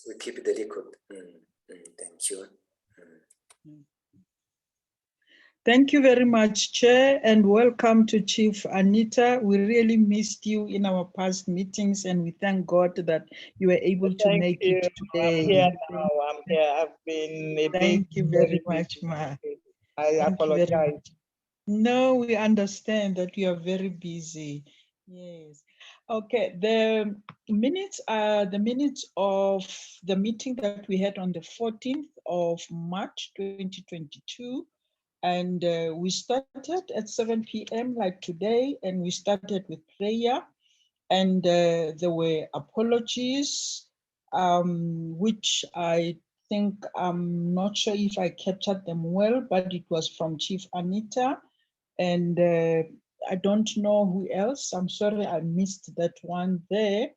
we keep the record. Thank you. Thank you very much, Chair, and welcome to Chief Anita. We really missed you in our past meetings, and we thank God that you were able to make it today. I'm here now. I'm here. I've been a Thank you very much, busy. Ma. I Thank you very apologize. much. No, we understand that you are very busy. Yes. Okay, the minutes are the minutes of the meeting that we had on the 14th of March 2022. And we started at 7 p.m. like today, and we started with prayer. And there were apologies, which I think, I'm not sure if I captured them well, but it was from Chief Anita. And I don't know who else. I'm sorry I missed that one there.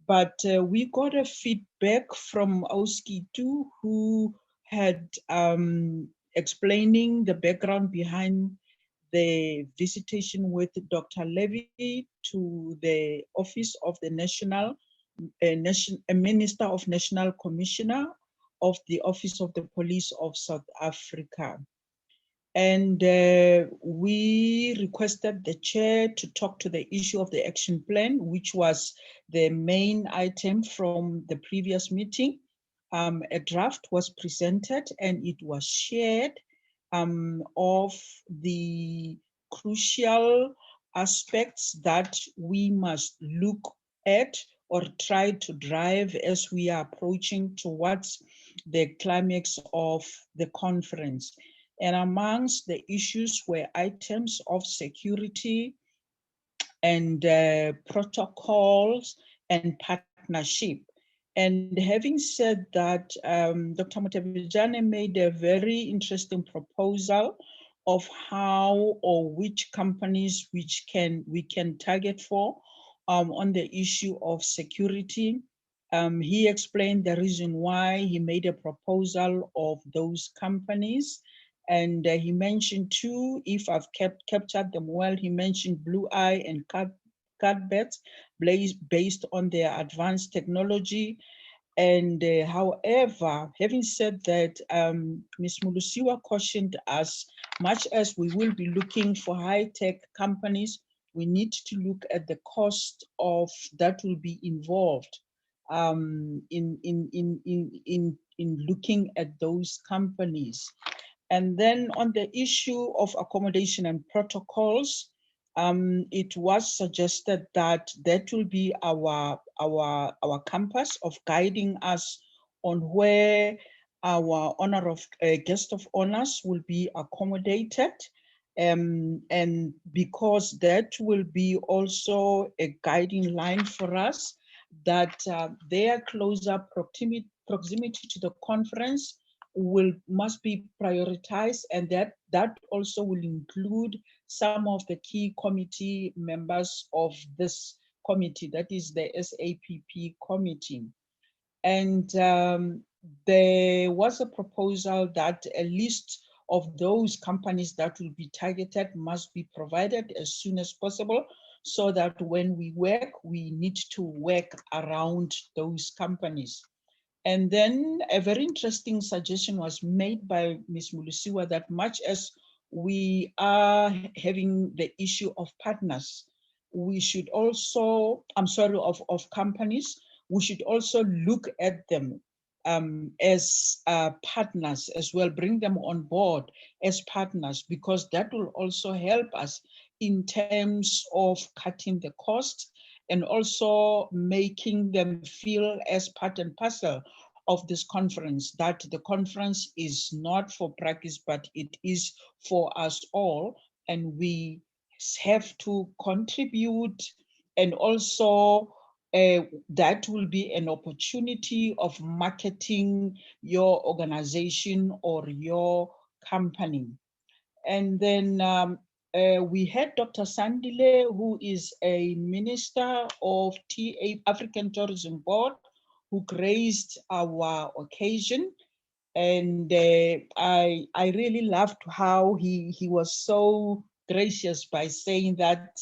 But we got a feedback from Oski too, who had explaining the background behind the visitation with Dr. Levy to the office of the Minister of National Commissioner of the Office of the Police of South Africa. And we requested the chair to talk to the issue of the action plan, which was the main item from the previous meeting. A draft was presented and it was shared of the crucial aspects that we must look at or try to drive as we are approaching towards the climax of the conference. And amongst the issues were items of security and protocols and partnership. And having said that, Dr. Mutebejane made a very interesting proposal of how or which companies we can target for on the issue of security. He explained the reason why he made a proposal of those companies. And he mentioned two, if I've captured them well, he mentioned Blue Eye and Cadbet based on their advanced technology. And however, having said that, Ms. Mulusiwa cautioned us, much as we will be looking for high-tech companies, we need to look at the cost of that will be involved in looking at those companies. And then on the issue of accommodation and protocols, it was suggested that that will be our compass of guiding us on where our guest of honors will be accommodated. And because that will be also a guiding line for us, that their closer proximity to the conference must be prioritized, and that also will include some of the key committee members of this committee, that is the SAPP committee. And there was a proposal that a list of those companies that will be targeted must be provided as soon as possible, so that when we work, we need to work around those companies. And then a very interesting suggestion was made by Ms. Mulusiwa that much as we are having the issue of partners, we should also, of companies, we should also look at them as partners as well, bring them on board as partners, because that will also help us in terms of cutting the cost and also making them feel as part and parcel of this conference, that the conference is not for Prakis, but it is for us all, and we have to contribute, and also that will be an opportunity of marketing your organization or your company. And then we had Dr. Sandile, who is a minister of African Tourism Board, who graced our occasion. And I really loved how he was so gracious by saying that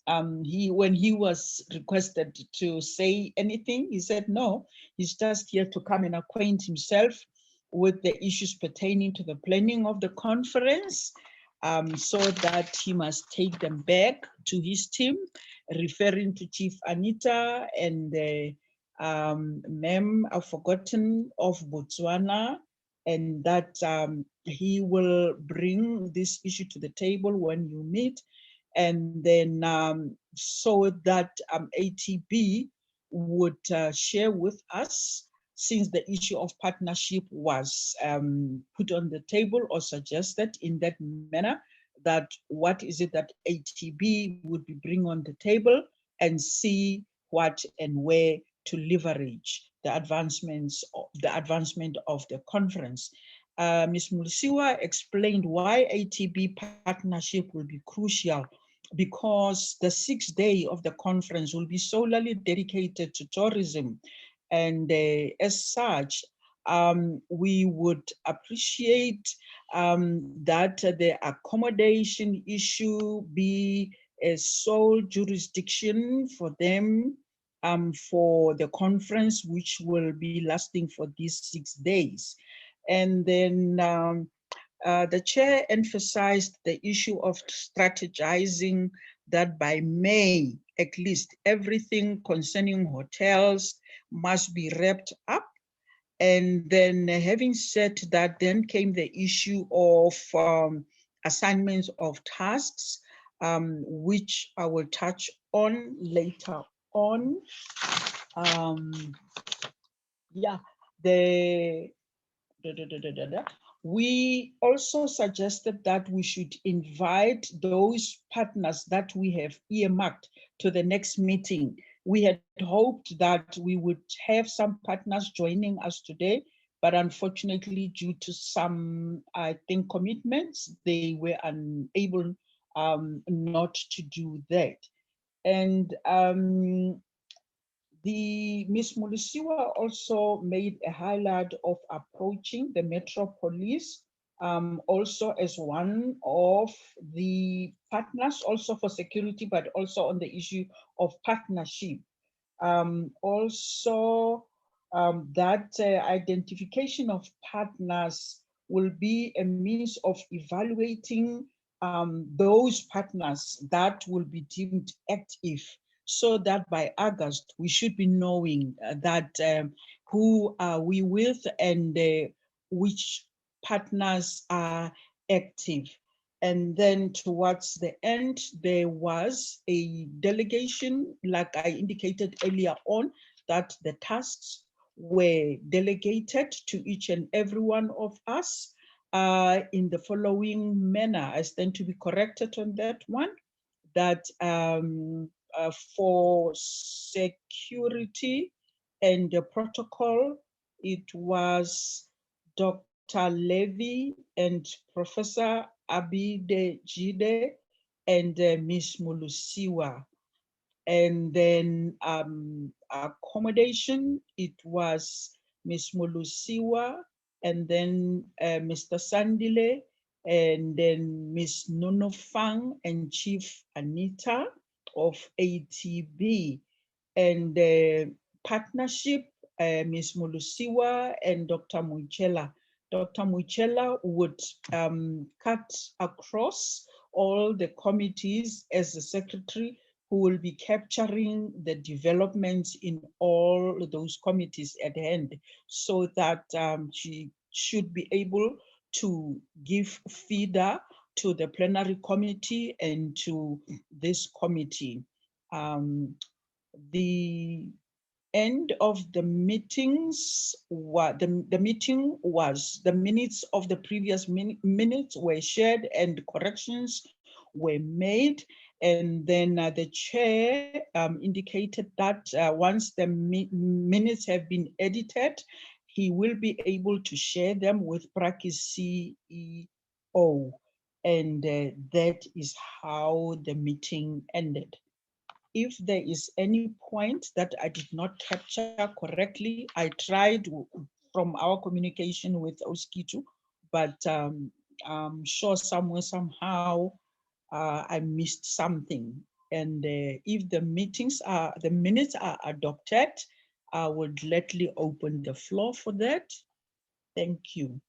when he was requested to say anything, he said no, he's just here to come and acquaint himself with the issues pertaining to the planning of the conference, so that he must take them back to his team, referring to Chief Anita and Mem, I've forgotten, of Botswana, and that he will bring this issue to the table when you meet, and then so that ATB would share with us, since the issue of partnership was put on the table or suggested in that manner, that what is it that ATB would be bring on the table, and see what and where to leverage the advancement of the conference. Ms. Mulisiwa explained why ATB partnership will be crucial, because the 6th day of the conference will be solely dedicated to tourism. And as such, we would appreciate that the accommodation issue be a sole jurisdiction for them for the conference, which will be lasting for these 6 days. And then the chair emphasized the issue of strategizing that by May, at least, everything concerning hotels must be wrapped up. And then having said that, then came the issue of assignments of tasks, which I will touch on later on. We also suggested that we should invite those partners that we have earmarked to the next meeting. We had hoped that we would have some partners joining us today, but unfortunately, due to some, I think, commitments, they were unable not to do that. And Ms. Mulisiwa also made a highlight of approaching the Metro Police also as one of the partners, also for security, but also on the issue of partnership. That identification of partners will be a means of evaluating those partners that will be deemed active, so that by August, we should be knowing that who are we with and which partners are active. And then towards the end, there was a delegation, like I indicated earlier on, that the tasks were delegated to each and every one of us in the following manner. I stand to be corrected on that one, that for security and the protocol, it was Dr. Levy and Professor Abide Jide and Ms. Mulisiwa. And then accommodation, it was Ms. Mulisiwa, and then Mr. Sandile, and then Ms. Nono Fang and Chief Anita of ATB. And the partnership, Ms. Mulisiwa and Dr. Muichela. Dr. Muichela would cut across all the committees as the secretary, who will be capturing the developments in all those committees at hand, so that she should be able to give feeder to the plenary committee and to this committee. The end of the meetings, the minutes of the previous minutes were shared and corrections were made. And then the chair indicated that once the minutes have been edited, he will be able to share them with Prakis CEO. And that is how the meeting ended. If there is any point that I did not capture correctly, I tried from our communication with Oskitu, but I'm sure somewhere, somehow, I missed something. And if the minutes are adopted, I would gladly open the floor for that. Thank you.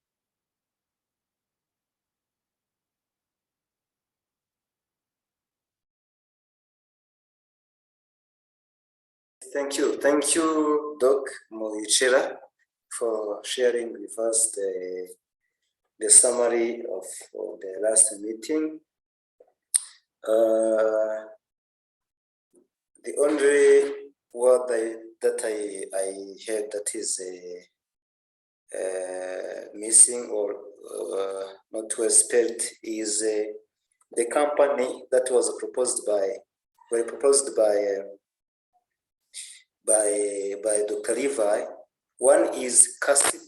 Thank you, Doc Moichera, for sharing with us the summary of the last meeting. The only word that I heard that is missing or not well spelled is the company that was proposed by Dr. Levi. One is CASTI,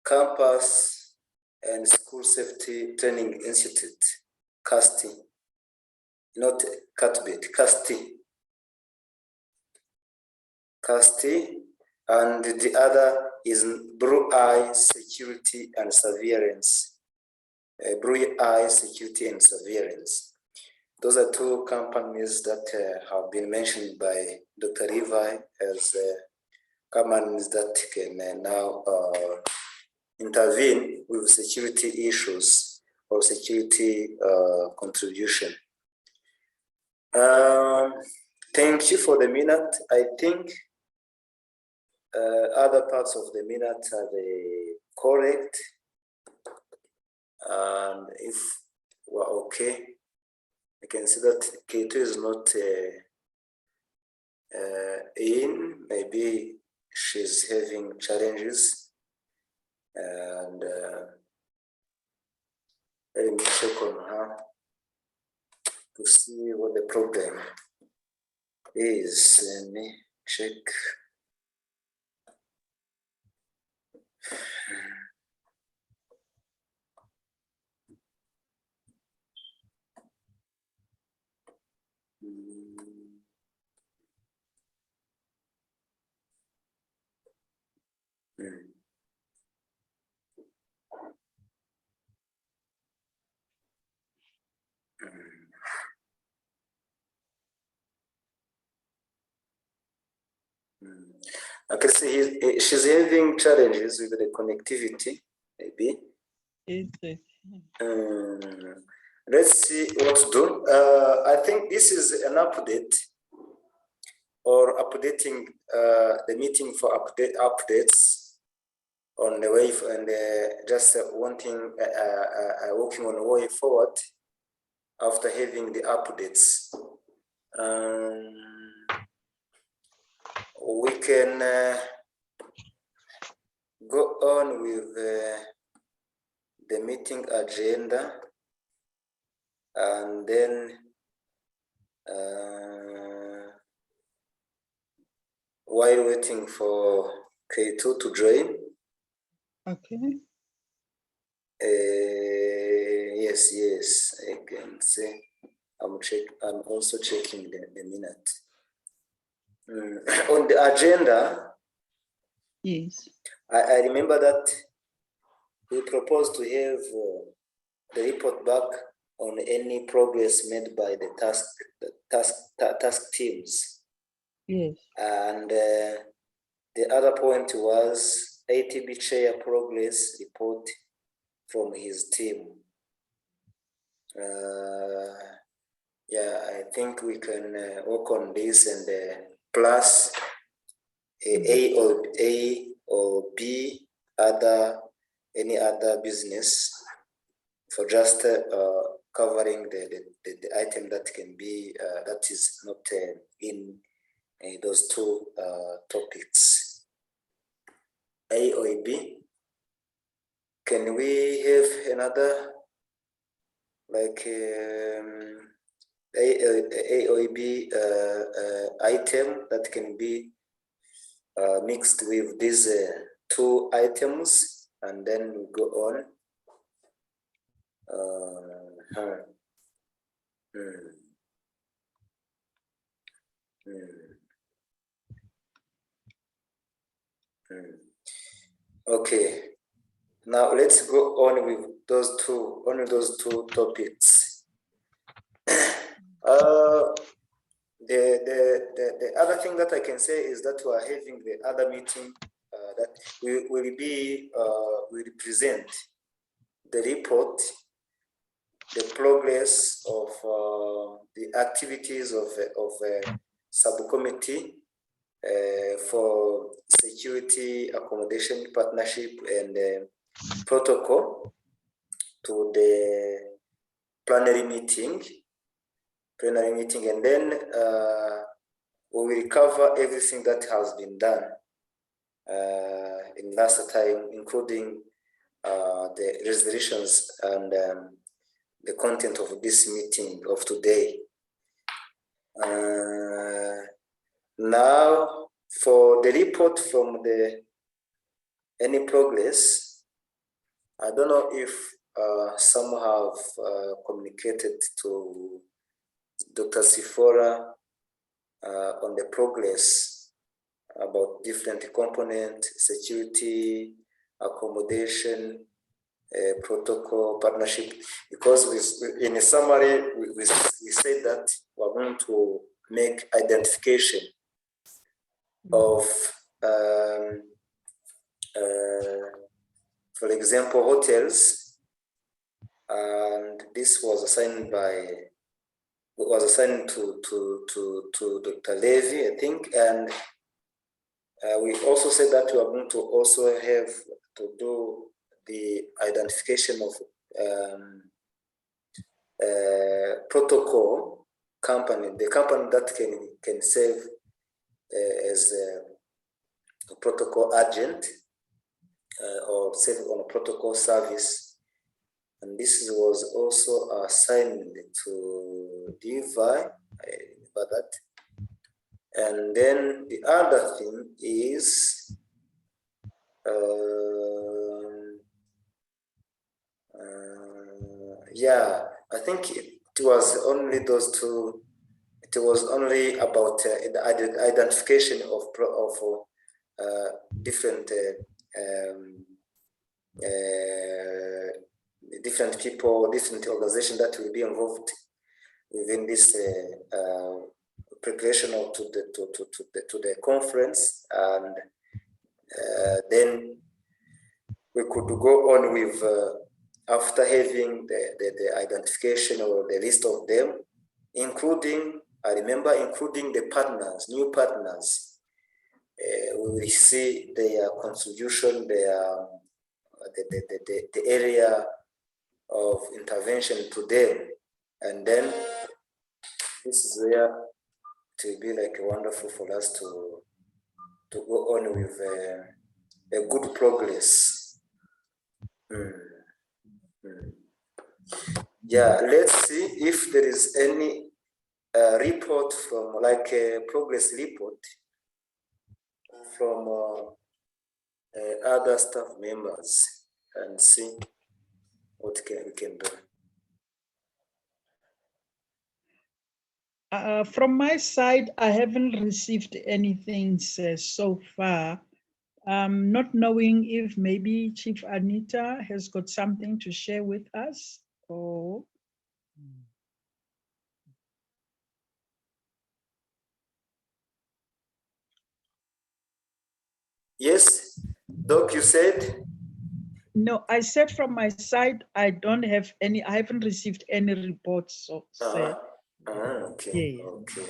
Campus and School Safety Training Institute, CASTI, not CATBIT, CASTI, and the other is Blue Eye Security and Surveillance. Blue Eye Security and Surveillance. Those are two companies that have been mentioned by Dr. Levi as companies that can now intervene with security issues or security contribution. Thank you for the minute. I think other parts of the minute are correct. And if we're okay, I can see that K2 is not in. Maybe she's having challenges. And let me check on her to see what the problem is. Let me check. I can see she's having challenges with the connectivity, maybe. Let's see what to do. I think this is an update or updating the meeting for updates on the way and just wanting working on the way forward after having the updates. We can go on with the meeting agenda, and then while waiting for K2 to join. Okay. Yes, I can say I'm also checking the minute. On the agenda, yes, I remember that we proposed to have the report back on any progress made by the task teams. Yes. And the other point was ATB chair progress report from his team. Yeah, I think we can work on this and plus A or B, any other business for just covering the item that can be that is not in those two topics. A or B. Can we have another like A or B item that can be mixed with these two items, and then we go on. Okay, now let's go on with those two topics. The other thing that I can say is that we are having the other meeting that we will present the report, the progress of the activities of a subcommittee for security, accommodation, partnership, and protocol to the plenary meeting, and then we will cover everything that has been done in last time, including the resolutions and the content of this meeting of today. Now, for the report from any progress, I don't know if some have communicated to Dr. Sifora on the progress about different components, security, accommodation, protocol, partnership, because in a summary, we said that we're going to make identification of, for example, hotels, and this was assigned to Dr. Levy, I think, and we also said that we are going to also have to do the identification of protocol company, the company that can serve as a protocol agent or serve on a protocol service, and this was also assigned to Levi, about that. And then the other thing is yeah, I think it was only those two. It was only about the identification of different different people, different organizations that will be involved within this preparation of to the conference, and then we could go on with after having the identification or the list of them, including, I remember, including the partners, new partners. We will see their contribution, the area of intervention to them, and then this is where it will be like wonderful for us to go on with a good progress. Yeah, let's see if there is any report from, like a progress report from other staff members, and see what we can do. From my side, I haven't received anything so far. Not knowing if maybe Chief Anita has got something to share with us, or yes, Doc, you said? no, I said from my side, I don't have any, I haven't received any reports. So okay, yeah. okay.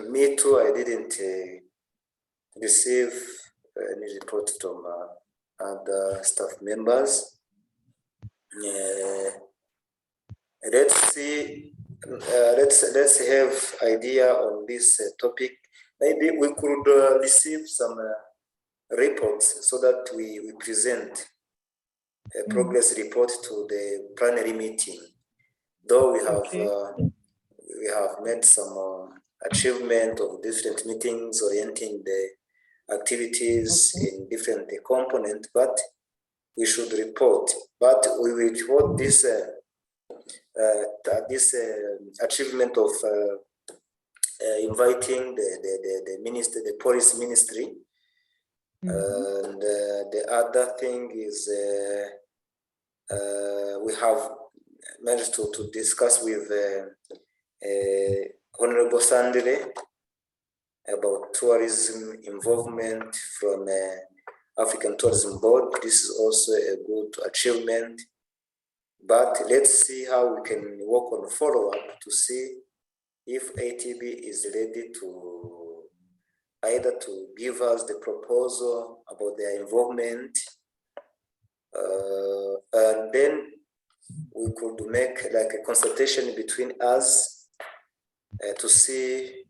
Me too, I didn't receive any report from other staff members. Let's see, let's have idea on this topic. Maybe we could receive some reports so that we present a progress report to the plenary meeting. Though we have made some achievement of different meetings orienting the activities in different components, but we should report. But we will report this achievement of inviting the minister, the police ministry, and the other thing is we have managed to discuss with Honorable Sandile about tourism involvement from African Tourism Board. This is also a good achievement, but let's see how we can work on follow-up to see if ATB is ready to either to give us the proposal about their involvement, and then we could make like a consultation between us to see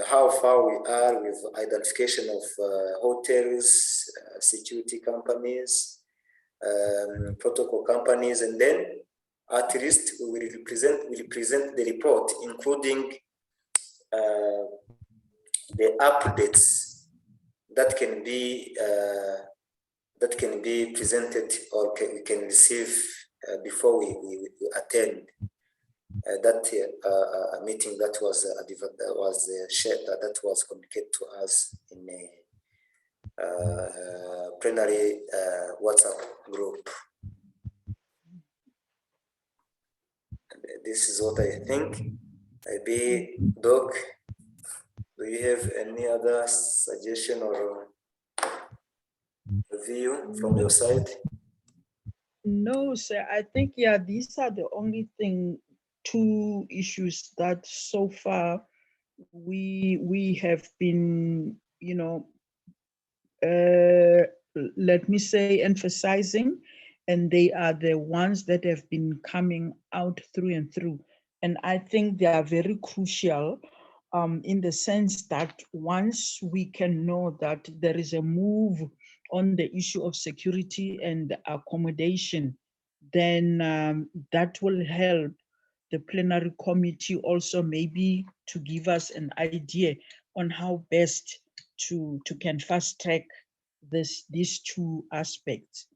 how far we are with identification of hotels, security companies, protocol companies, and then at least we will present the report, including the updates that can be presented or we can receive before we attend that meeting that was shared, that was communicated to us in a plenary WhatsApp group. And this is what I think. Maybe Doc, do you have any other suggestion or view from your side? No, sir. I think, yeah, these are the only two issues that so far we have been, let me say, emphasizing, and they are the ones that have been coming out through and through. And I think they are very crucial in the sense that once we can know that there is a move on the issue of security and accommodation, then that will help the plenary committee also maybe to give us an idea on how best to can fast track these two aspects.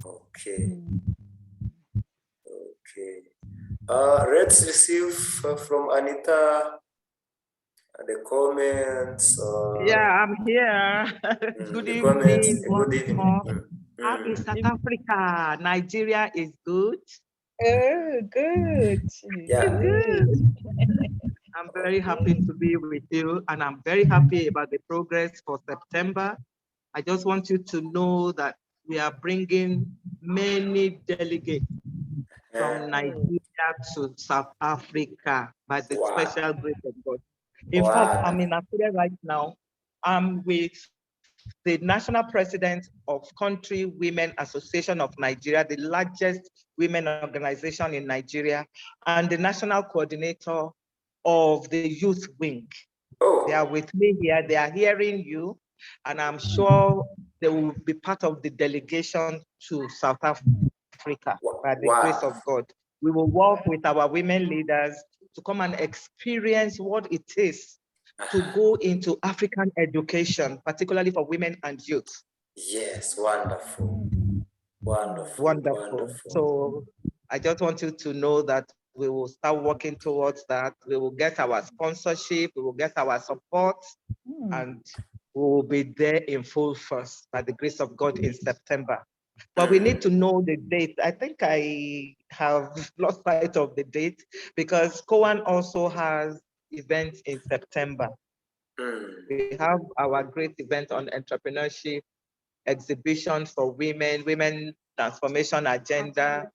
Okay. Okay. Let's receive from Anita the comments. Yeah, I'm here. Good evening. Good evening. How is South Africa? Nigeria is good. Oh, good. Yeah. Good. I'm very happy to be with you, and I'm very happy about the progress for September. I just want you to know that we are bringing many delegates from Nigeria to South Africa by the special grace of God. In fact, I'm in Nigeria right now. I'm with the National President of Country Women Association of Nigeria, the largest women organization in Nigeria, and the National Coordinator of the Youth Wing. They are with me here. They are hearing you, and I'm sure they will be part of the delegation to South Africa by the grace of God. We will work with our women leaders to come and experience what it is to go into African education, particularly for women and youth. Yes, wonderful. Wonderful. Wonderful. So I just want you to know that we will start working towards that. We will get our sponsorship, we will get our support, and we will be there in full force by the grace of God in September. But we need to know the date. I think I have lost sight of the date because Cowan also has events in September. We have our great event on entrepreneurship, exhibition for women transformation agenda,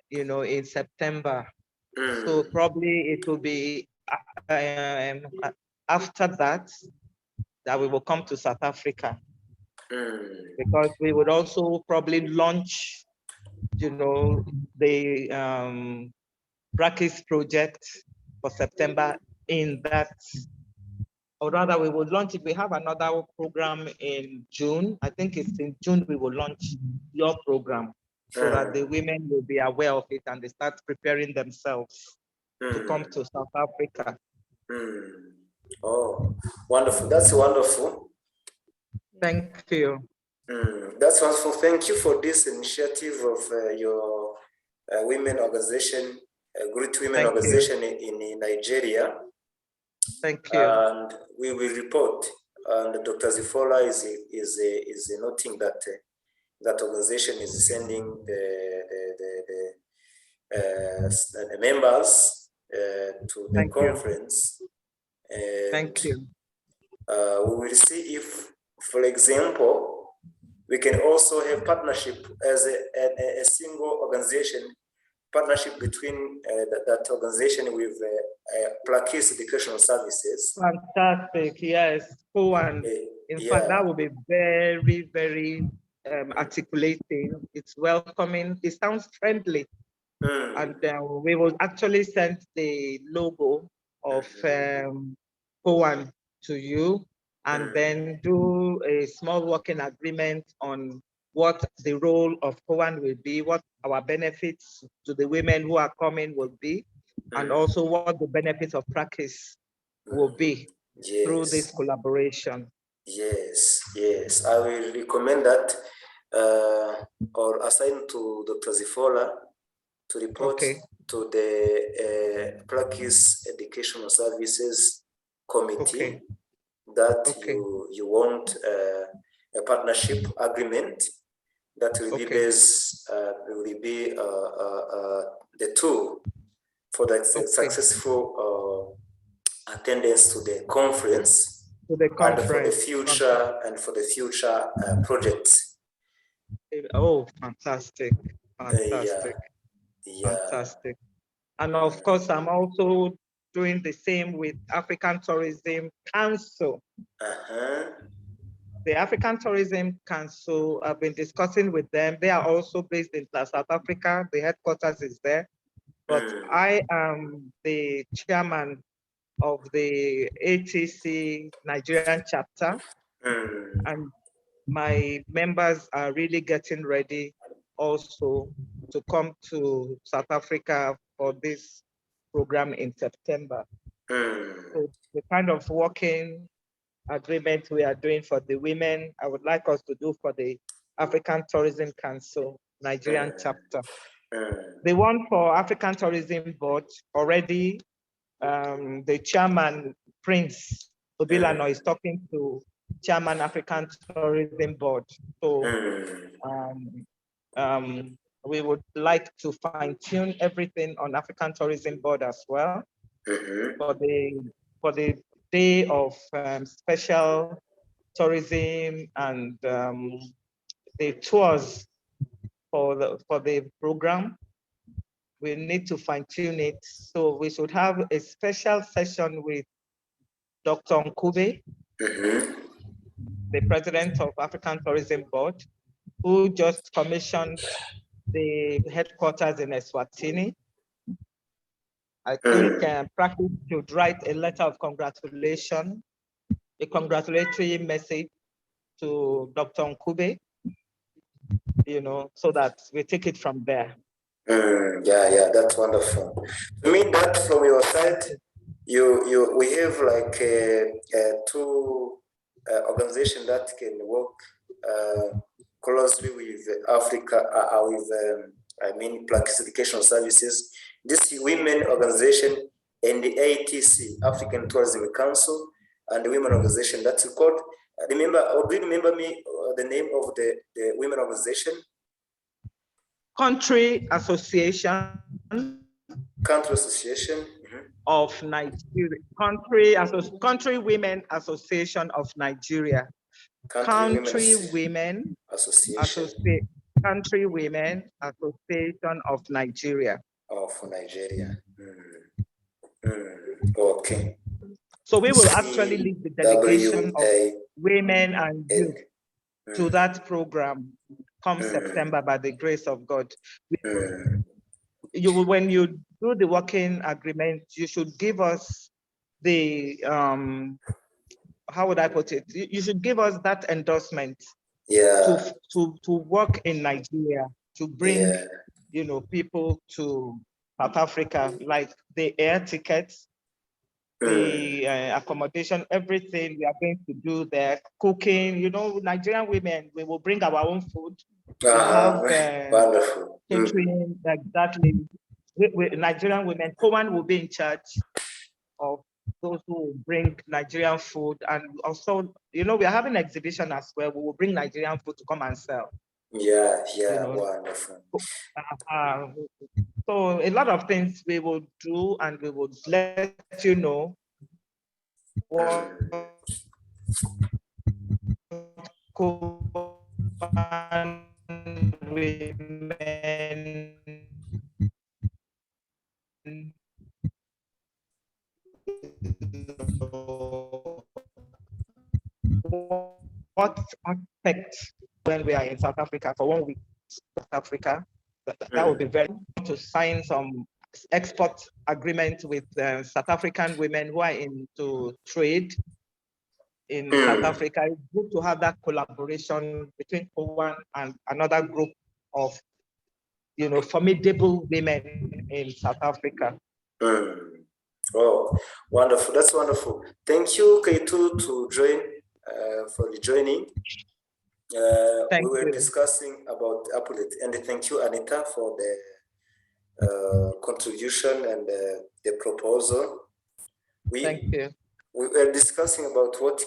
in September. So probably it will be after that we will come to South Africa. Because we would also probably launch, the Prakis project for September in that, or rather we will launch it. We have another program in June. I think it's in June we will launch your program so that the women will be aware of it and they start preparing themselves to come to South Africa. Oh, wonderful. That's wonderful. Thank you. That's wonderful. Thank you for this initiative of your women organization, Great Women Organization in Nigeria. Thank you. And we will report and Dr. Zifola is noting that that organization is sending the members to the Thank you. conference. And Thank you. we will see if, for example, we can also have partnership as a single organization, partnership between that organization with Prakis Educational Services. Fantastic, yes. Koan. In fact, that would be very, very articulating. It's welcoming. It sounds friendly. And we will actually send the logo of Koan to you, and then do a small working agreement on what the role of Koan will be, what our benefits to the women who are coming will be, and also what the benefits of Prakis will be through this collaboration. Yes, yes. I will recommend that or assign to Dr. Zifola to report to the Prakis Educational Services Committee that you want a partnership agreement that will be based, will be the tool for the successful attendance to the conference, and for the future projects. Oh, fantastic, fantastic, fantastic. And of course, I'm also doing the same with African Tourism Council. The African Tourism Council, I've been discussing with them. They are also based in South Africa. The headquarters is there. But I am the chairman of the ATC Nigerian chapter. And my members are really getting ready also to come to South Africa for this program in September. So the kind of working agreement we are doing for the women, I would like us to do for the African Tourism Council Nigerian chapter. The one for African Tourism Board, already the chairman, Prince Obilano, is talking to Chairman African Tourism Board. So we would like to fine-tune everything on African Tourism Board as well for the day of special tourism and the tours for the program. We need to fine-tune it. So we should have a special session with Dr. Nkube, the president of African Tourism Board, who just commissioned the headquarters in Eswatini. I think Prakis should write a letter of congratulation, a congratulatory message to Dr. Nkube, you know, so that we take it from there. Yeah, that's wonderful. I mean that from your side, we have like two organizations that can work closely with Africa, I mean Prakis Educational Services, this women organization, and the ATC, African Tourism Council, and the women organization that's called. Remember, or do you remember me the name of the women organization? Country Association. Country Association of Nigeria. Country Women Association of Nigeria. Country Women Association of Nigeria. Okay. So we will actually lead the delegation of women and youth to that program come September by the grace of God. When you do the working agreement, you should give us the, how would I put it? You should give us that endorsement to work in Nigeria, to bring, you know, people to South Africa, like the air tickets, the accommodation, everything we are going to do there, cooking, you know, Nigerian women, we will bring our own food. We have wonderful. catering, exactly. Nigerian women, Koan will be in charge of those who bring Nigerian food, and also, you know, we are having an exhibition as well. We will bring Nigerian food to come and sell. Yeah, yeah, You know. wonderful. So a lot of things we will do, and we will let you know what women what aspects when we are in South Africa for 1 week, South Africa, that would be very to sign some export agreement with South African women who are into trade in South Africa. It's good to have that collaboration between COAN and another group of, you know, formidable women in South Africa. Oh, wonderful. That's wonderful. Thank you, K2, to join for the joining. We were discussing about update, and thank you, Anita, for the contribution and the proposal. Thank you. We were discussing about what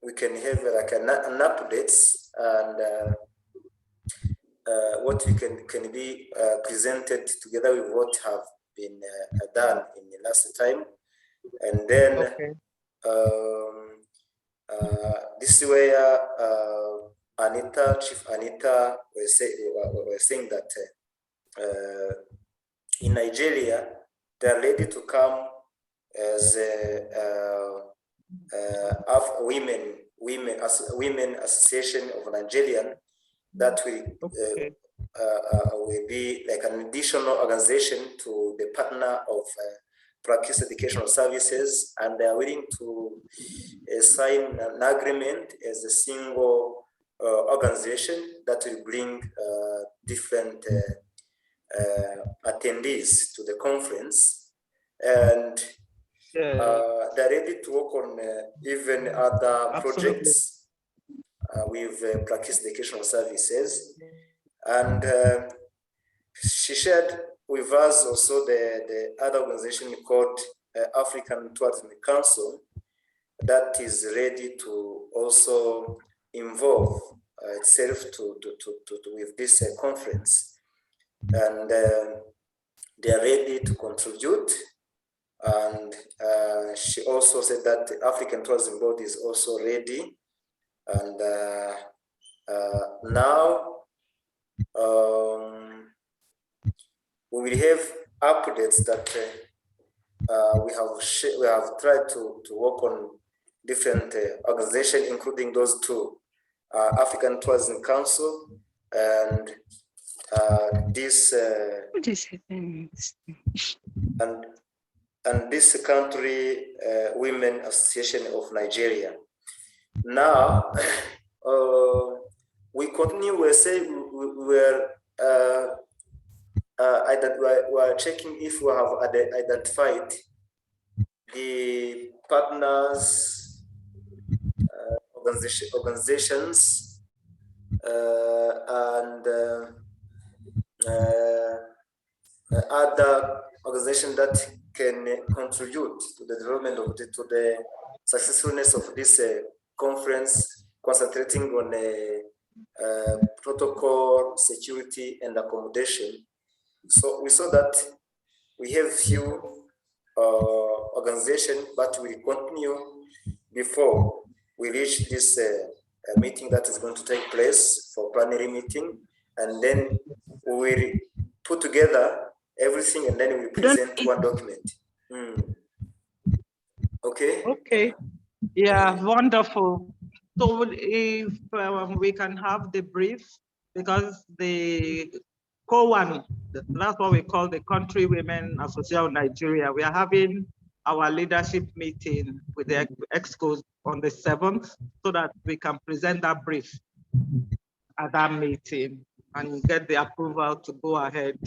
we can have like an updates, and what we can be presented together with what have been done in the last time, and then this is where Anita, Chief Anita, were saying that in Nigeria they are ready to come as women association of Nigerian that will be like an additional organization to the partner of Prakis Educational Services, and they are willing to sign an agreement as a single organization that will bring different attendees to the conference, and they're ready to work on even other projects with Prakis Educational Services. And she shared with us also the other organization called African Tourism Council that is ready to also involve itself with this conference, and they are ready to contribute. And she also said that the African Tourism Board is also ready, and now we will have updates that we have tried to work on different organizations, including those two, African Tourism Council and this and this country Women Association of Nigeria. Now we continue. We say we are checking if we have identified the partners, organizations, and other organizations that can contribute to the development of to the successfulness of this conference, concentrating on protocol, security, and accommodation. So we saw that we have few organizations, but we continue before we reach this meeting that is going to take place for plenary meeting, and then we will put together everything, and then we present one document. Okay. Okay. Yeah, wonderful. So if we can have the brief, because the COAN, that's what we call the Country Women Association of Nigeria, we are having our leadership meeting with the EXCOs on the 7th, so that we can present that brief at that meeting and get the approval to go ahead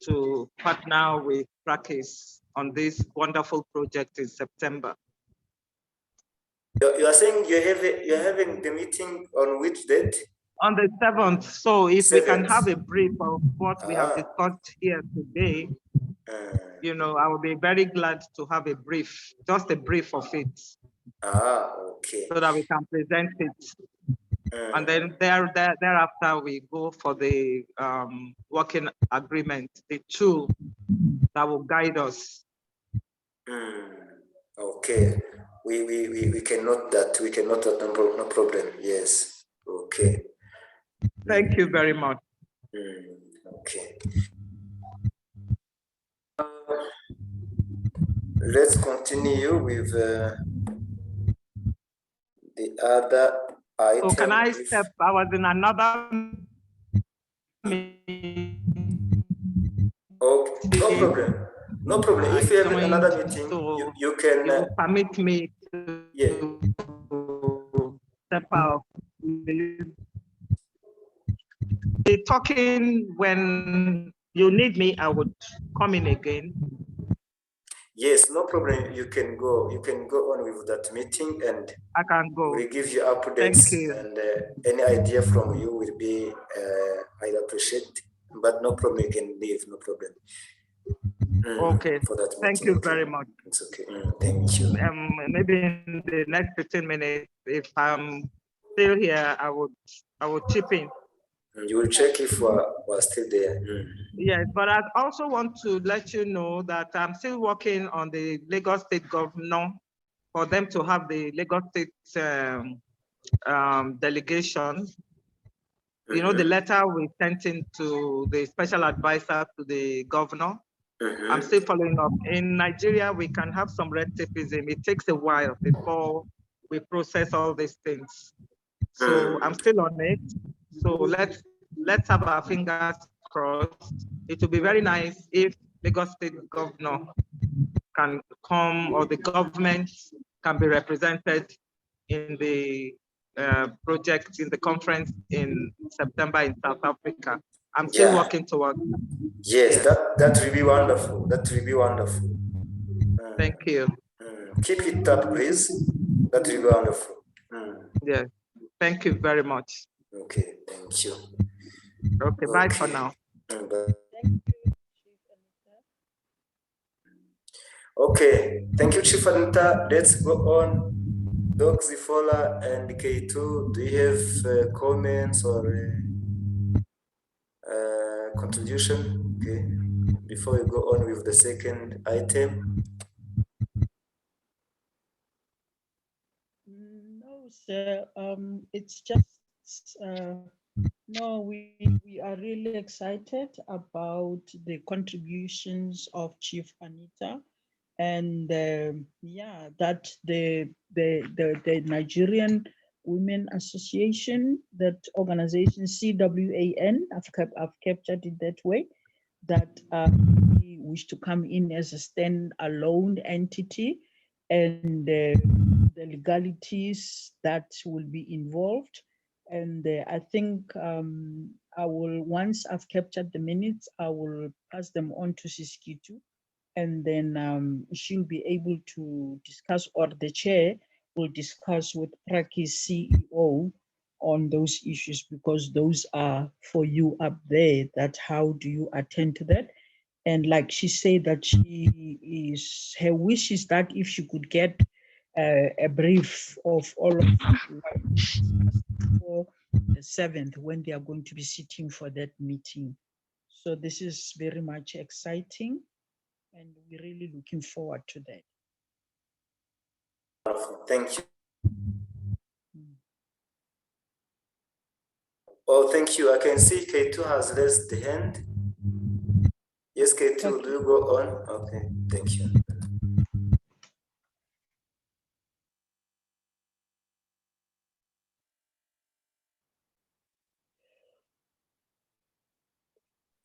to partner with Prakis on this wonderful project in September. You are saying you're having the meeting on which date? On the 7th. So if we can have a brief of what we have discussed here today, you know, I will be very glad to have a brief, just a brief of it. Okay. So that we can present it. And then thereafter we go for the working agreement, the tool that will guide us. Okay. We can note that. We can note that, no problem. Yes. Okay. Thank you very much. Okay. Let's continue with the other item. So can I step? I was in another meeting. Okay, no problem. No problem. If you have another meeting, so you can. You will permit me to step out. Talking when you need me, I would come in again. Yes, no problem. You can go. You can go on with that meeting, and I can go. we'll give you updates. Thank you. And any idea from you will be I'd appreciate. But no problem. You can leave. No problem. Okay. For that meeting. Thank you okay. very much. It's okay. Thank you. Maybe in the next 15 minutes, if I'm still here, I would chip in. You will check if we're still there. Yes, but I also want to let you know that I'm still working on the Lagos State Governor for them to have the Lagos State delegation. You know, the letter we sent in to the special advisor to the governor. I'm still following up. In Nigeria, we can have some recidivism. It takes a while before we process all these things. So I'm still on it. So let's have our fingers crossed. It would be very nice if Lagos State Governor can come, or the government can be represented in the project, in the conference in September in South Africa. I'm still working towards that. Yes, that will be wonderful. That will be wonderful. Thank you. Keep it up, please. That will be wonderful. Yes. Thank you very much. Okay, thank you. Okay, bye for now. Okay, thank you, Chief Anita. Let's go on. Doc Zifola and K2, do you have comments or contribution? Okay, before we go on with the second item. No, sir. It's just no. We are really excited about the contributions of Chief Anita, and yeah, that the Nigerian Women Association, that organization CWAN, I've captured it that way, that we wish to come in as a stand-alone entity, and the legalities that will be involved. And I think I will, once I've captured the minutes, I will pass them on to Siskitu, and then she'll be able to discuss, or the chair will discuss with Prakis CEO on those issues, because those are for you up there, that how do you attend to that. And like she said, that her wish is that if she could get a brief of all of what we discussed before the 7th, when they are going to be sitting for that meeting. So this is very much exciting, and we're really looking forward to that. Thank you. Oh, thank you. I can see K2 has raised the hand. Yes, K2, okay. Do you go on? Okay, thank you.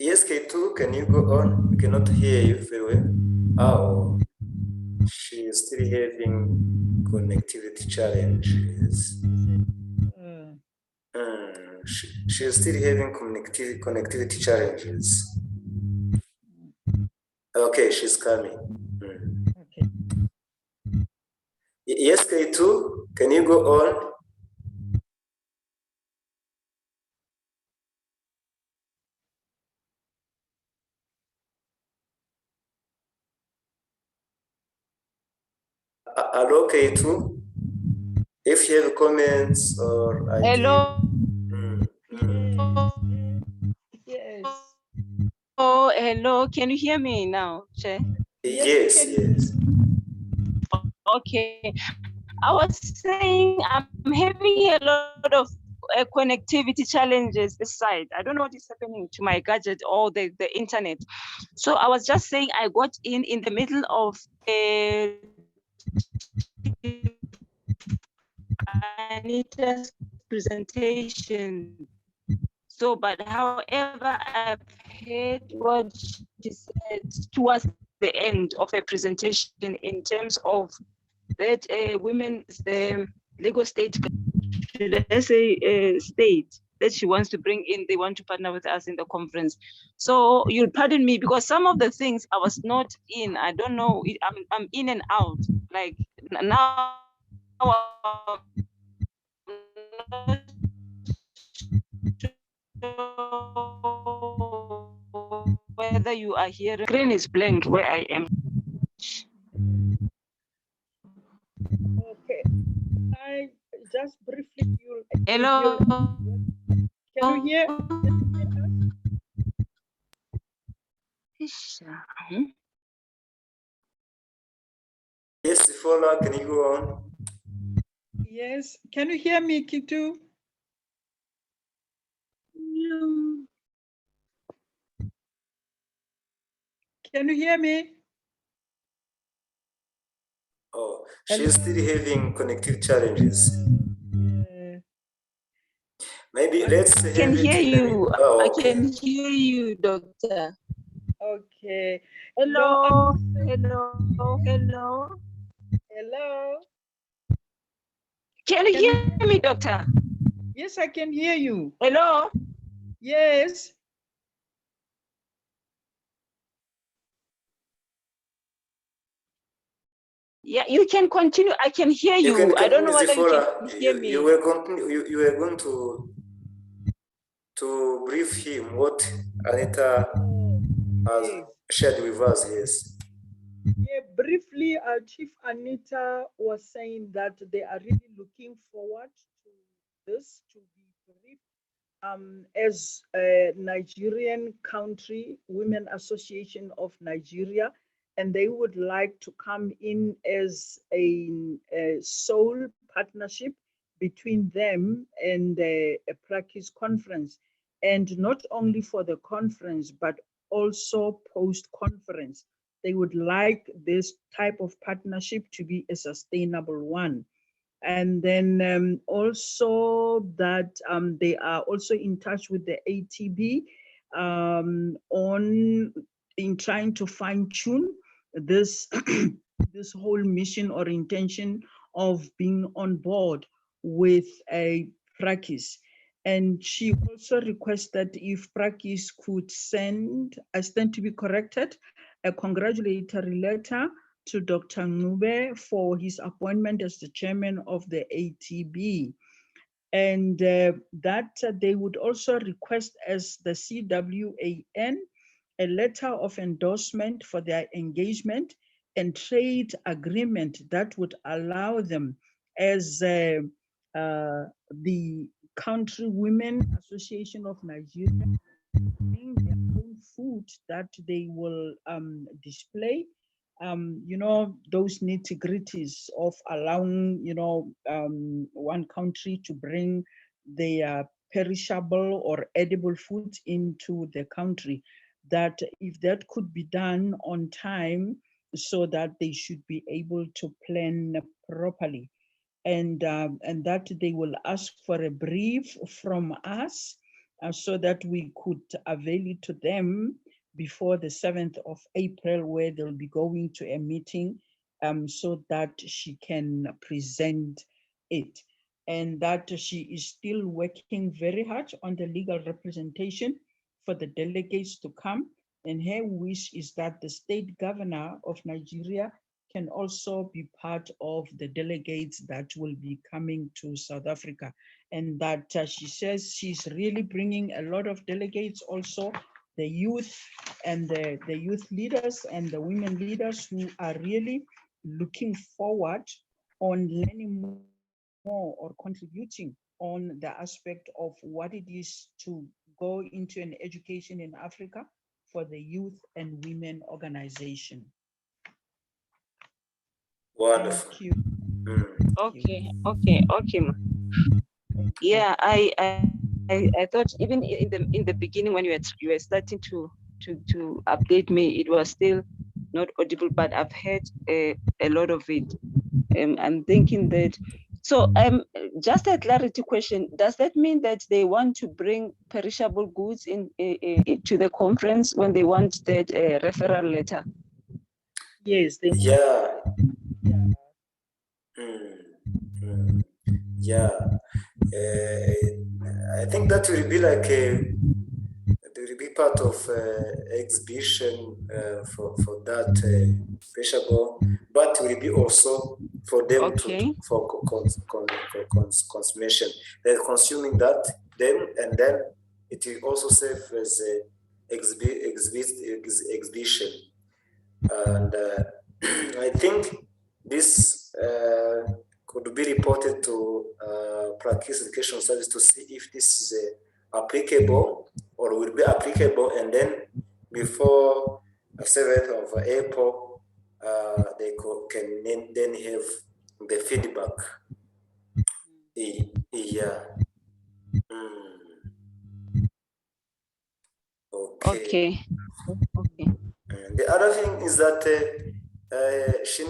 Yes, K2, can you go on? We cannot hear you very well. Oh, she is still having connectivity challenges. She is still having connectivity challenges. Okay, she's coming. Okay. Yes, K2, can you go on? Hello, K2. If you have comments or ideas. Hello. Yes. Oh, hello. Can you hear me now, Che? Yes, yes. Okay. I was saying I'm having a lot of connectivity challenges this side. I don't know what is happening to my gadget or the internet. So I was just saying I got in the middle of Anita's presentation. So, but however, I've heard what she said towards the end of the presentation in terms of that women, the legal state, should I say state, that she wants to bring in, they want to partner with us in the conference. So you'll pardon me because some of the things I was not in, I don't know, I'm in and out. Like now, I'm not whether you are here. Screen is blank where I am. Okay. I just briefly. Hello. Can you hear? Yes, Fola, can you go on? Yes. Can you hear me, Kitu? Can you hear me? Oh, she's still having connective challenges. Maybe let's have Can it hear in the you. oh, I okay. can hear you, doctor. Okay. Hello. Hello. Hello. Hello. Can you hear me, doctor? Yes, I can hear you. Hello. Yes. Yeah, you can continue. I can hear you. You can I don't know continue, whether you Zifola. can hear me. You were you were going to brief him what Anita has shared with us. Yes. Yeah, briefly, Chief Anita was saying that they are really looking forward to this to be briefed. As a Nigerian country, Women Association of Nigeria, and they would like to come in as a sole partnership between them and a Prakis conference, and not only for the conference, but also post-conference. They would like this type of partnership to be a sustainable one. And then also that they are also in touch with the ATB in trying to fine tune this this whole mission or intention of being on board with a Prakis. And she also requested if Prakis could send, I stand to be corrected, a congratulatory letter to Dr. Ngube for his appointment as the chairman of the ATB. And that they would also request as the CWAN a letter of endorsement for their engagement and trade agreement that would allow them as the Country Women Association of Nigeria bring their own food that they will display. Those nitty-gritties of allowing, one country to bring their perishable or edible food into the country, that if that could be done on time so that they should be able to plan properly. And that they will ask for a brief from us so that we could avail it to them before the 7th of April, where they'll be going to a meeting so that she can present it. And that she is still working very hard on the legal representation for the delegates to come. And her wish is that the state governor of Nigeria can also be part of the delegates that will be coming to South Africa. And that she says she's really bringing a lot of delegates, also the youth and the youth leaders and the women leaders who are really looking forward on learning more or contributing on the aspect of what it is to go into an education in Africa for the youth and women organization. Wonderful. Thank you. Okay. Ma. Yeah, I thought even in the beginning when you were starting to update me, it was still not audible, but I've heard a lot of it. I'm thinking that. So just a clarity question: does that mean that they want to bring perishable goods in to the conference when they want that referral letter? Yes, they Yeah. Yeah. I think that will be like it will be part of exhibition for that perishable, but will be also for them Okay. for consumption. They're consuming that them, and then it will also serve as a exhibition. And I think this could be reported to Prakis Education Service to see if this is applicable or will be applicable, and then before 7th of April, they can then have the feedback. Yeah. Okay. The other thing is that she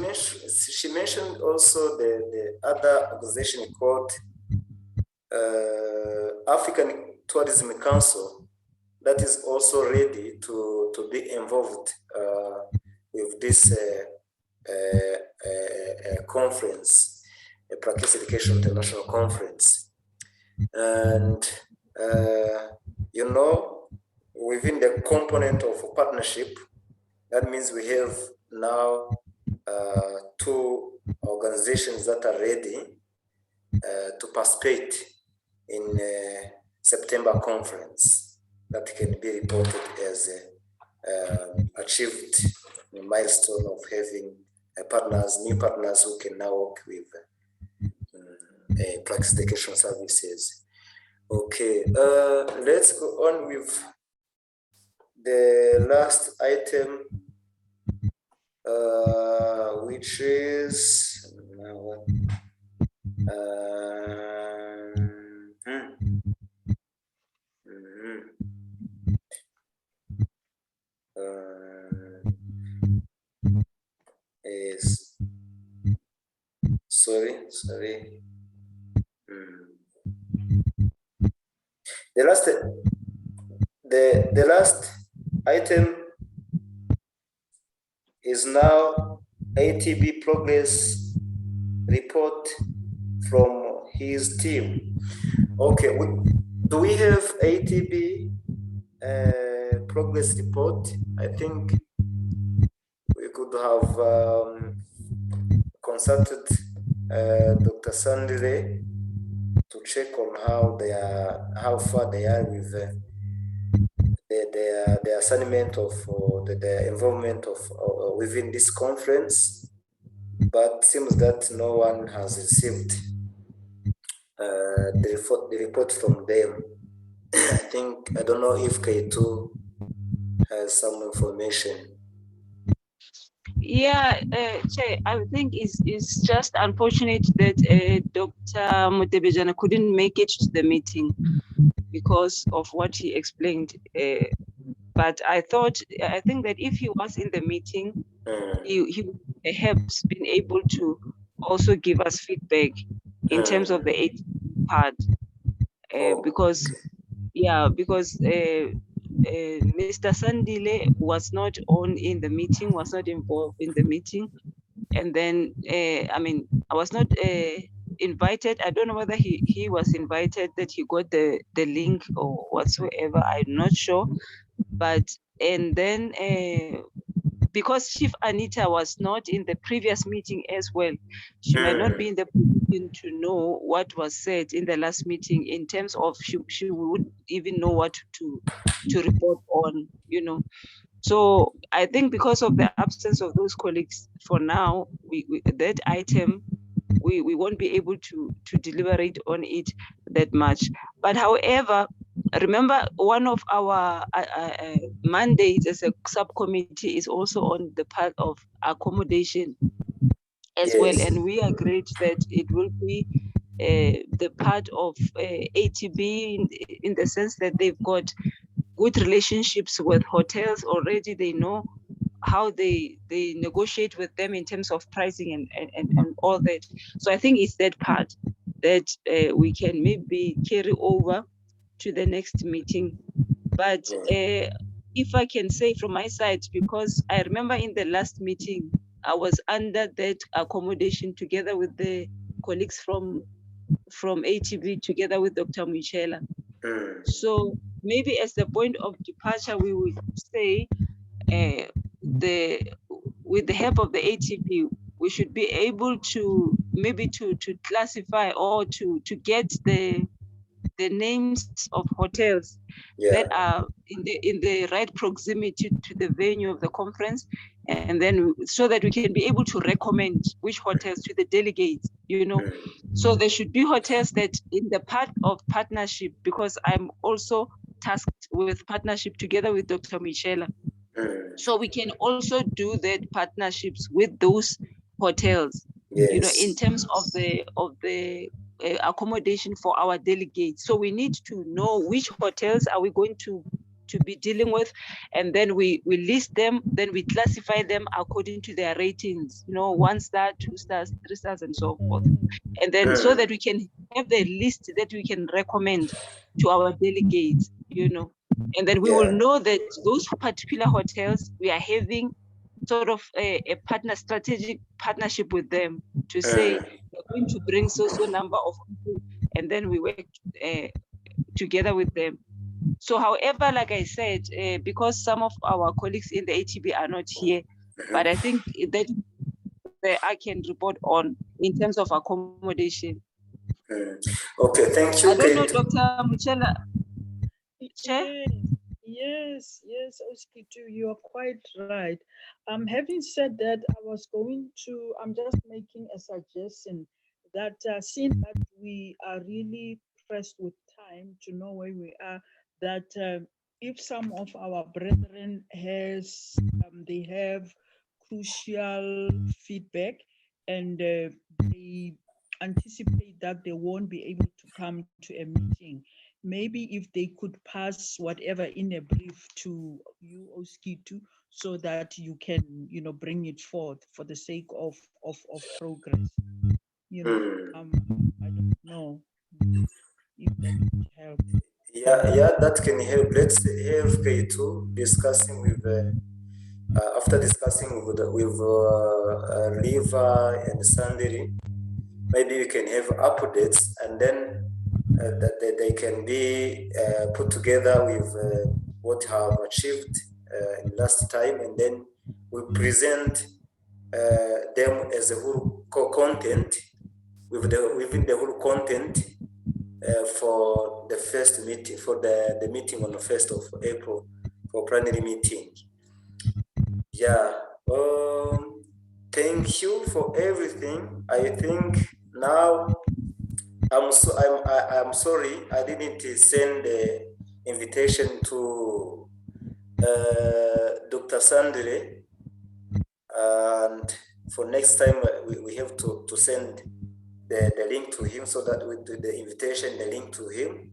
mentioned also the other organization called African Tourism Council that is also ready to be involved with this conference, a Prakis Education International Conference. And you know, within the component of partnership, that means we have now two organizations that are ready to participate in September conference that can be reported as achieved a milestone of having new partners who can now work with Prakis Education Services. Okay, let's go on with the last item, which is is sorry. The last item is now ATB progress report from his team. Okay, do we have ATB progress report? I think we could have consulted Dr. Sandile to check on how far they are with the assignment of the involvement of within this conference, but seems that no one has received the report from them. I don't know if K2 has some information. Yeah, Che, I think it's just unfortunate that Dr. Mutebejana couldn't make it to the meeting because of what he explained. But I think that if he was in the meeting, he would perhaps been able to also give us feedback in terms of the 8 part. Because Mr. Sandile was not in the meeting, was not involved in the meeting. And then, I was not invited. I don't know whether he was invited, that he got the link or whatsoever. I'm not sure. And then, because Chief Anita was not in the previous meeting as well, she might not be in the position to know what was said in the last meeting in terms of she would even know what to report on, So I think because of the absence of those colleagues for now, that item, we won't be able to deliberate on it that much. But however, remember, one of our mandates as a subcommittee is also on the part of accommodation as well. Yes. And we agreed that it will be the part of ATB in the sense that they've got good relationships with hotels already. They know how they negotiate with them in terms of pricing and all that. So I think it's that part that we can maybe carry over to the next meeting. But if I can say from my side, because I remember in the last meeting, I was under that accommodation together with the colleagues from ATB together with Dr. Michela. So maybe as the point of departure, we would say with the help of the ATP, we should be able to maybe to classify or to get the names of hotels that are in the right proximity to the venue of the conference, and then so that we can be able to recommend which hotels to the delegates, you know. So there should be hotels that in the part of partnership, because I'm also tasked with partnership together with Dr. Michela. So we can also do that partnerships with those hotels, you know, in terms of the accommodation for our delegates. So we need to know which hotels are we going to be dealing with, and then we list them, then we classify them according to their ratings, you know, 1 star, 2 stars, 3 stars, and so forth. And then so that we can have the list that we can recommend to our delegates, you know. And then we will know that those particular hotels, we are having sort of a strategic partnership with them to say we're going to bring so number of people, and then we work together with them. So however, like I said, because some of our colleagues in the ATB are not here, but I think that I can report on in terms of accommodation. Okay, thank you. I don't know, Dr. Michela. Yes, Oskitu, you are quite right. Having said that, I'm just making a suggestion that seeing that we are really pressed with time to know where we are, that if some of our brethren they have crucial feedback and they anticipate that they won't be able to come to a meeting, maybe if they could pass whatever in a brief to you, Oskitu, so that you can, you know, bring it forth for the sake of progress. You know, I don't know if that would help. Yeah, that can help. Let's have K2 discussing with after discussing with Riva and Sandiri. Maybe we can have updates, and then that they can be put together with what have achieved in last time, and then we present them as a whole content within the whole content for the first meeting, for the meeting on the 1st of April for plenary meeting. Yeah. Thank you for everything. I think now I'm sorry I didn't send the invitation to Dr. Sandre, and for next time we have to send the link to him, so that with the invitation, the link to him,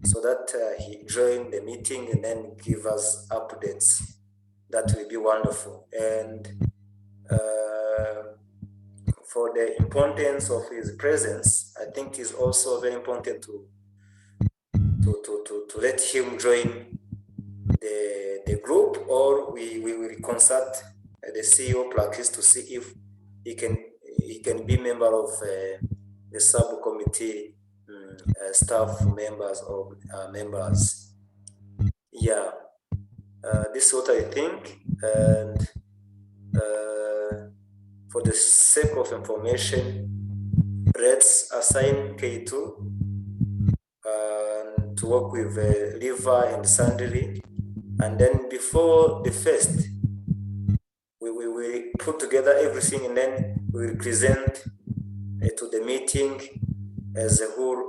so that he join the meeting and then give us updates. That will be wonderful. And for the importance of his presence, I think it's also very important to let him join the group, or we will consult the CEO Prakis to see if he can be member of the subcommittee staff members or members. Yeah, this is what I think. And for the sake of information, let's assign K2 to work with Riva and Sandri and then before the first, we put together everything, and then we will present to the meeting as a whole,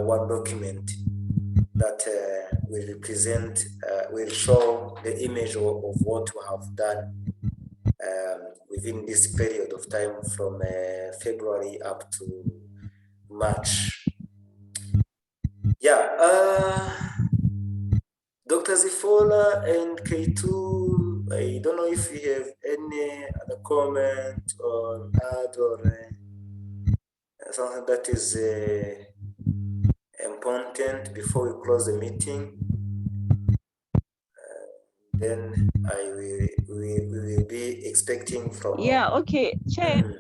one document that will represent, will show the image of what we have done within this period of time from February up to March. Yeah, Dr. Zifola and K2, I don't know if you have any other comment or add or something that is important before we close the meeting. Then we will be expecting from. Yeah, okay, Chair.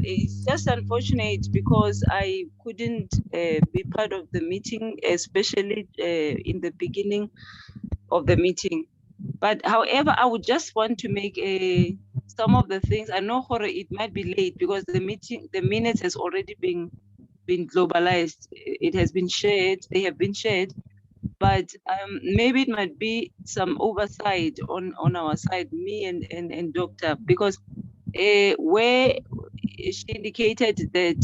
It's just unfortunate because I couldn't be part of the meeting, especially in the beginning of the meeting. But however, I would just want to make some of the things. I know it might be late because the minutes has already been globalized. It has been shared. They have been shared. But maybe it might be some oversight on our side, me and Doctor, because where she indicated that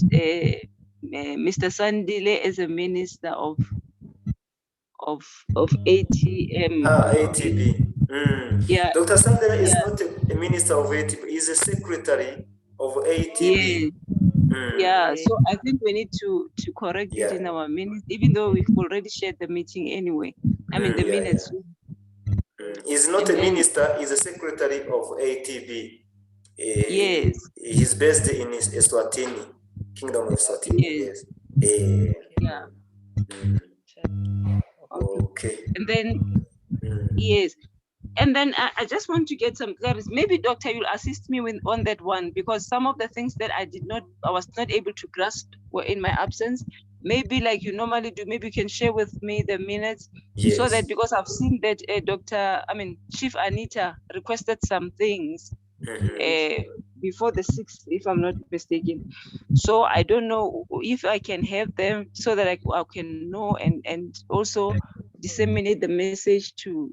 Mr. Sandile is a minister of ATM. ATB. Yeah. Dr. Sandela is not a minister of ATB, he's a secretary of ATB. Yeah, so I think we need to correct it in our minutes, even though we've already shared the meeting anyway. I mean, the minutes. He's not a minister, he's a secretary of ATB. Yes. He's based in Eswatini, Kingdom of Eswatini. Yes. Yeah. Okay. And then, yes. And then I just want to get some clarity. Maybe Doctor, you'll assist me on that one, because some of the things that I was not able to grasp were in my absence. Maybe like you normally do, maybe you can share with me the minutes. Yes. So that, because I've seen that Chief Anita requested some things before the 6th, if I'm not mistaken. So I don't know if I can have them so that I can know and also disseminate the message to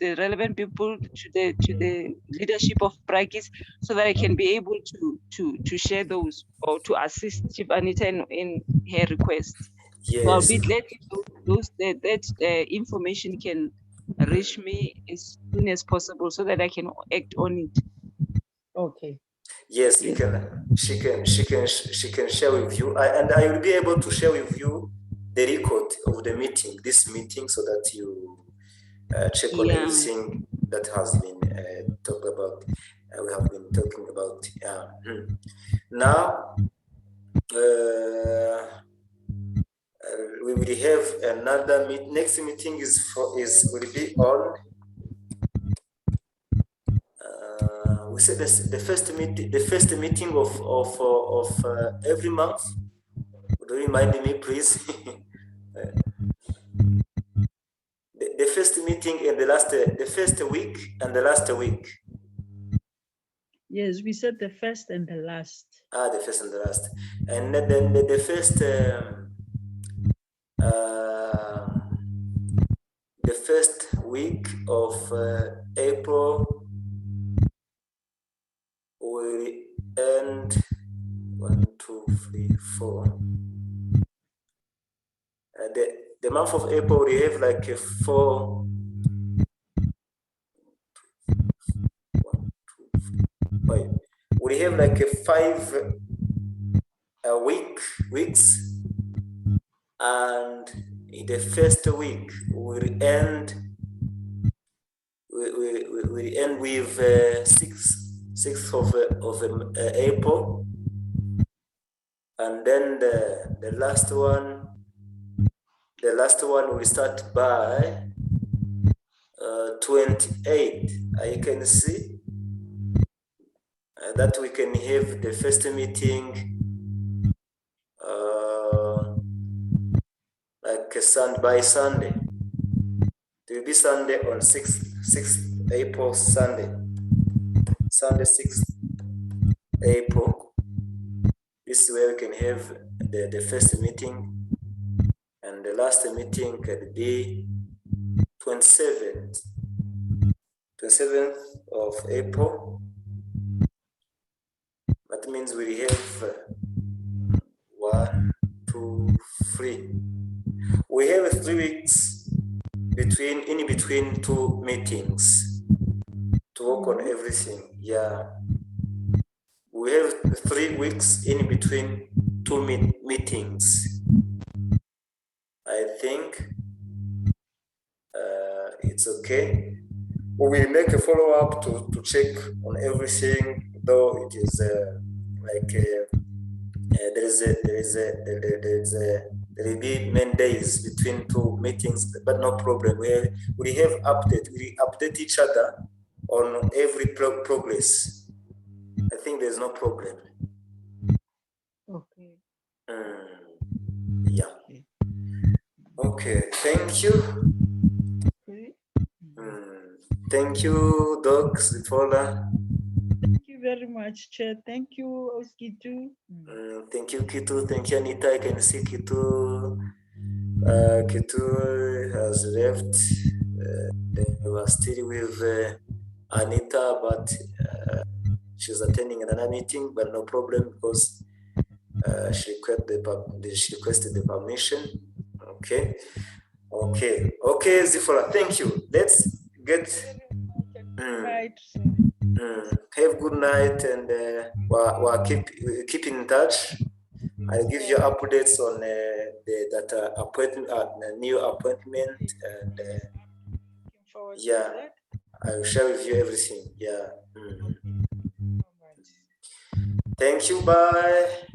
the relevant people, to the leadership of Prakis, so that I can be able to share those or to assist Chief Anita in her request. Yes. So I'll be glad if that information can reach me as soon as possible so that I can act on it. Okay. Yes, you can. She can share with you, and I will be able to share with you the record of the meeting, this meeting, so that you check on everything that has been talked about. We have been talking about. Now we will have another meet. Next meeting will be on. We said the first meeting of every month. Would you remind me, please? The first meeting and the first week and the last week. Yes, we said the first and the last. The first and the last. And then the first week of April will end 1, 2, 3, 4. The month of April we have like 4. 1, 2, 3, 5. We have like 5 weeks, and in the first week we'll end with 6th of April, and then the last one will start by 28. You can see that we can have the first meeting like by Sunday. It will be Sunday on 6th April, Sunday 6th April. This is where we can have the first meeting, and the last meeting could be 27th of April. That means we have 1, 2, 3. We have 3 weeks in between 2 meetings to work on everything. Yeah, we have 3 weeks in between 2 meetings. I think it's okay. We will make a follow-up to check on everything, though it is there will be many days between 2 meetings, but no problem. We have update. We update each other on every progress. I think there's no problem. Okay. Yeah. Okay. Thank you. Okay. Thank you, Doc Zifola. Thank you very much, Chair. Thank you, Oskitu. Thank you, Kitu. Thank you, Anita. I can see Kitu. Kitu has left. We were still with Anita, but she's attending another meeting, but no problem because she requested the permission. Okay. Okay, Zifola, thank you. Let's get. Right. Have good night, and we'll keep in touch. I'll give you updates on the appointment, new appointment, and yeah, I'll share with you everything. Yeah. Thank you. Bye.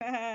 Bye.